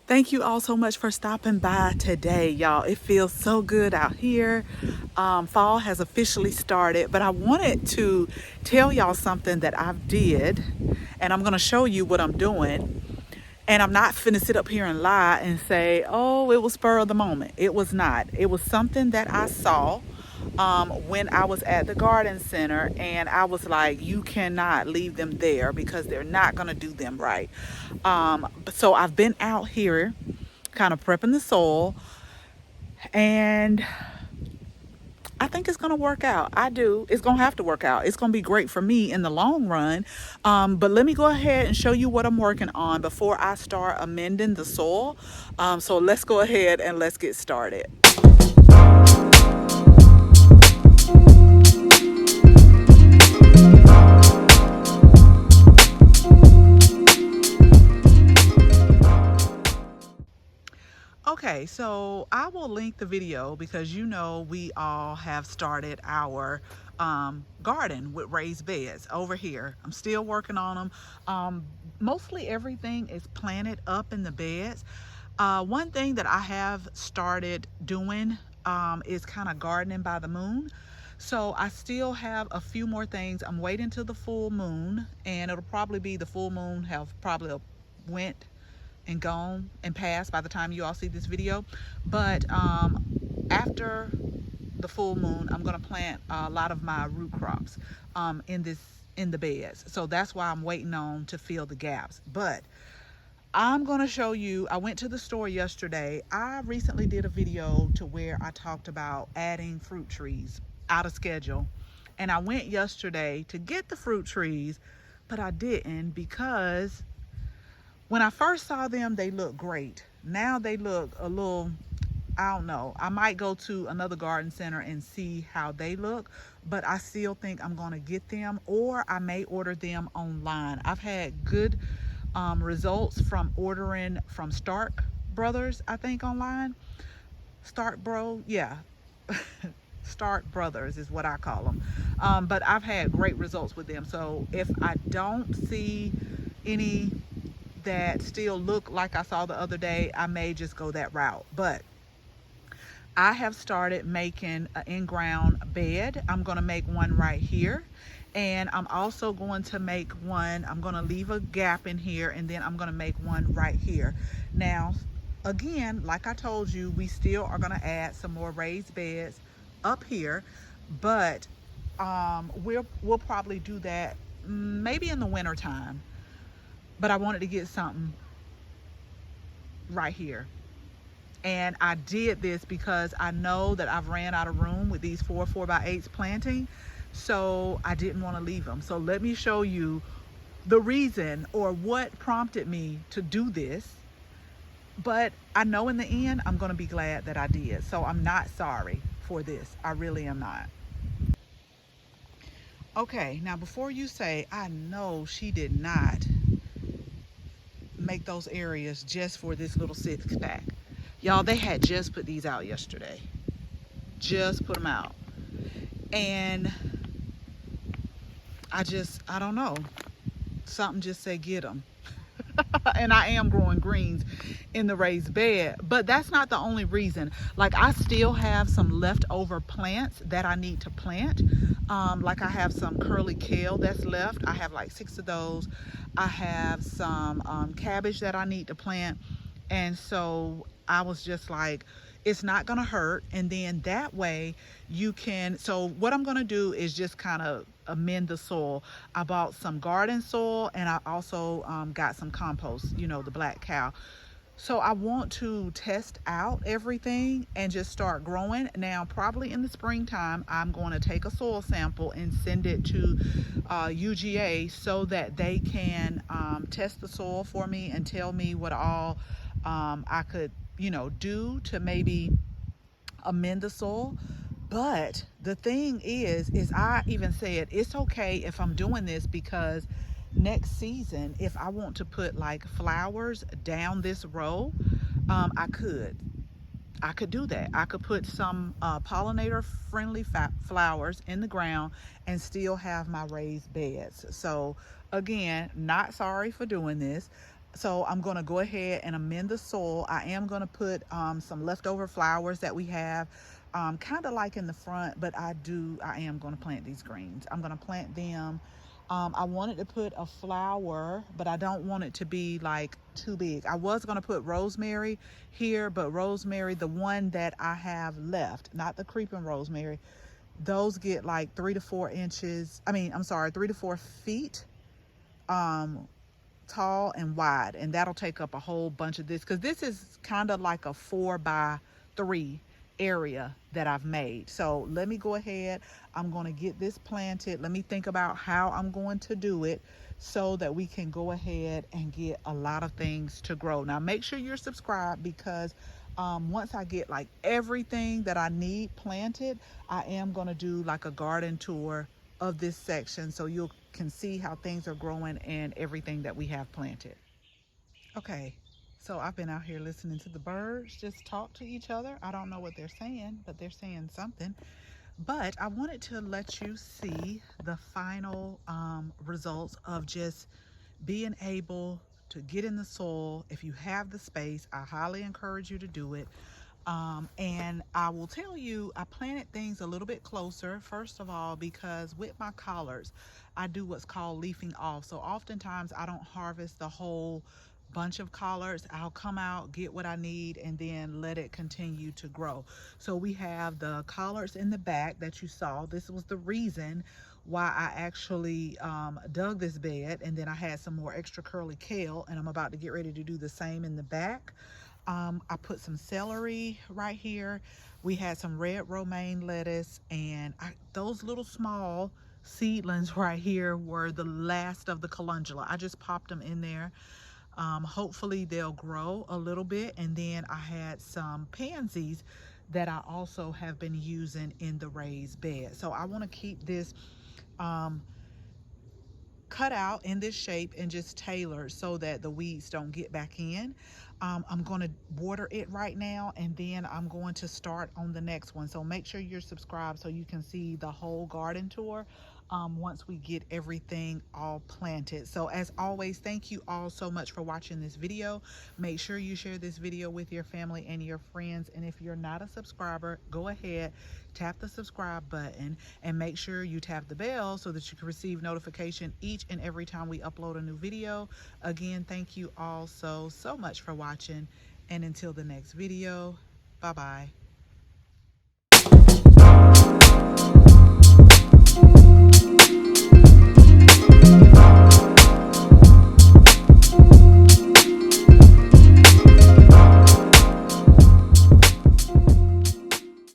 Thank you all so much for stopping by today, y'all. It feels so good out here. Fall has officially started, but I wanted to tell y'all something that I've did, and I'm gonna show you what I'm doing. And I'm not finna sit up here and lie and say, oh, it was spur of the moment. It was not. It was something that I saw when I was at the garden center, and I was like, you cannot leave them there because they're not gonna do them right. So I've been out here kind of prepping the soil, and I think it's going to work out. I do. It's going to have to work out. It's going to be great for me in the long run. But let me go ahead and show you what I'm working on before I start amending the soil. So let's go ahead and let's get started. Okay, so I will link the video because we all have started our garden with raised beds over here. I'm still working on them. Mostly everything is planted up in the beds. One thing that I have started doing is kind of gardening by the moon. So I still have a few more things. I'm waiting till the full moon, and it'll probably be the full moon have probably went and gone and passed by the time you all see this video. But after the full moon, I'm going to plant a lot of my root crops in the beds. So that's why I'm waiting on to fill the gaps. But I'm going to show you, I went to the store yesterday. I recently did a video to where I talked about adding fruit trees out of schedule. And I went yesterday to get the fruit trees, but I didn't because when I first saw them, they looked great. Now they look a little, I don't know. I might go to another garden center and see how they look, but I still think I'm going to get them, or I may order them online. I've had good results from ordering from Stark Brothers, I think, online. Stark Bro, yeah. Stark Brothers is what I call them. But I've had great results with them. So if I don't see any that still look like I saw the other day, I may just go that route. But I have started making an in-ground bed. I'm going to make one right here, and I'm also going to make one, I'm going to leave a gap in here, and then I'm going to make one right here. Now again, like I told you, we still are going to add some more raised beds up here, but we'll probably do that maybe in the winter time. But I wanted to get something right here. And I did this because I know that I've ran out of room with these 4x8s planting. So I didn't want to leave them. So let me show you the reason or what prompted me to do this. But I know in the end, I'm going to be glad that I did. So I'm not sorry for this. I really am not. Okay, now before you say, I know she did not make those areas just for this little 6-pack. Y'all, they had just put these out yesterday. Just put them out. And I don't know. Something just said get them. And I am growing greens in the raised bed, but that's not the only reason. Like, I still have some leftover plants that I need to plant. Like, I have some curly kale that's left. I have like 6 of those. I have some cabbage that I need to plant. And so I was just like, it's not gonna hurt, and then that way you can, so what I'm gonna do is just kind of amend the soil. I bought some garden soil, and I also got some compost, the black cow. So I want to test out everything and just start growing. Now probably in the springtime, I'm going to take a soil sample and send it to UGA so that they can test the soil for me and tell me what all I could do to maybe amend the soil. But the thing is I even said it's okay if I'm doing this, because next season, if I want to put like flowers down this row, I could do that. I could put some pollinator friendly flowers in the ground and still have my raised beds. So again, not sorry for doing this. So I'm going to go ahead and amend the soil. I am going to put some leftover flowers that we have, kind of like in the front, but I am going to plant these greens. I'm going to plant them. I wanted to put a flower, but I don't want it to be like too big. I was going to put rosemary here, but rosemary, the one that I have left, not the creeping rosemary, those get like 3 to 4 inches. I'm sorry, 3 to 4 feet. Tall and wide, and that'll take up a whole bunch of this, because this is kind of like a 4 by 3 area that I've made. So let me go ahead, I'm going to get this planted. Let me think about how I'm going to do it so that we can go ahead and get a lot of things to grow. Now make sure you're subscribed, because once I get like everything that I need planted, I am going to do like a garden tour of this section, so you can see how things are growing and everything that we have planted. Okay, so I've been out here listening to the birds just talk to each other. I don't know what they're saying, but they're saying something. But I wanted to let you see the final results of just being able to get in the soil. If you have the space, I highly encourage you to do it. And I will tell you, I planted things a little bit closer, first of all, because with my collards, I do what's called leafing off. So oftentimes I don't harvest the whole bunch of collards. I'll come out, get what I need, and then let it continue to grow. So we have the collards in the back that you saw. This was the reason why I actually dug this bed, and then I had some more extra curly kale, and I'm about to get ready to do the same in the back. I put some celery right here. We had some red romaine lettuce, and those little small seedlings right here were the last of the calendula. I just popped them in there. Hopefully they'll grow a little bit. And then I had some pansies that I also have been using in the raised bed. So I want to keep this cut out in this shape and just tailored so that the weeds don't get back in. I'm going to water it right now, and then I'm going to start on the next one. So make sure you're subscribed so you can see the whole garden tour once we get everything all planted. So as always, thank you all so much for watching this video. Make sure you share this video with your family and your friends. And if you're not a subscriber, go ahead, tap the subscribe button, and make sure you tap the bell so that you can receive notification each and every time we upload a new video. Again, thank you all so much for watching, and until the next video, bye bye.